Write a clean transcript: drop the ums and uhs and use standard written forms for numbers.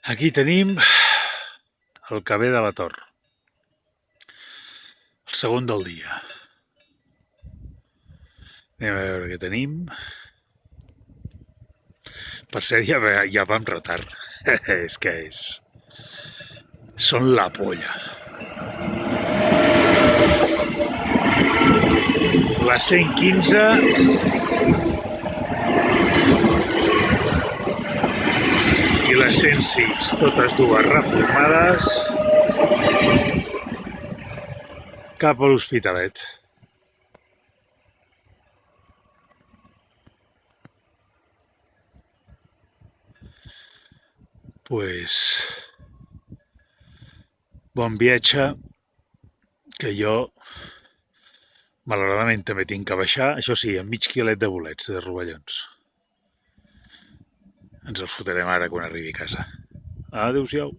Aquí tenim el que ve de la Tor, el segon del dia. Anem a veure què tenim. Per cert, ja vam retard. És que és... Són la polla. La 115 i la 106, totes dues reformades cap a l'Hospitalet. Pues bon viatge, que jo malauradament també tinc que baixar, això sí, amb mig quilet de bolets, de rovellons. Ens els fotrem ara quan arribi a casa. Adéu-siau.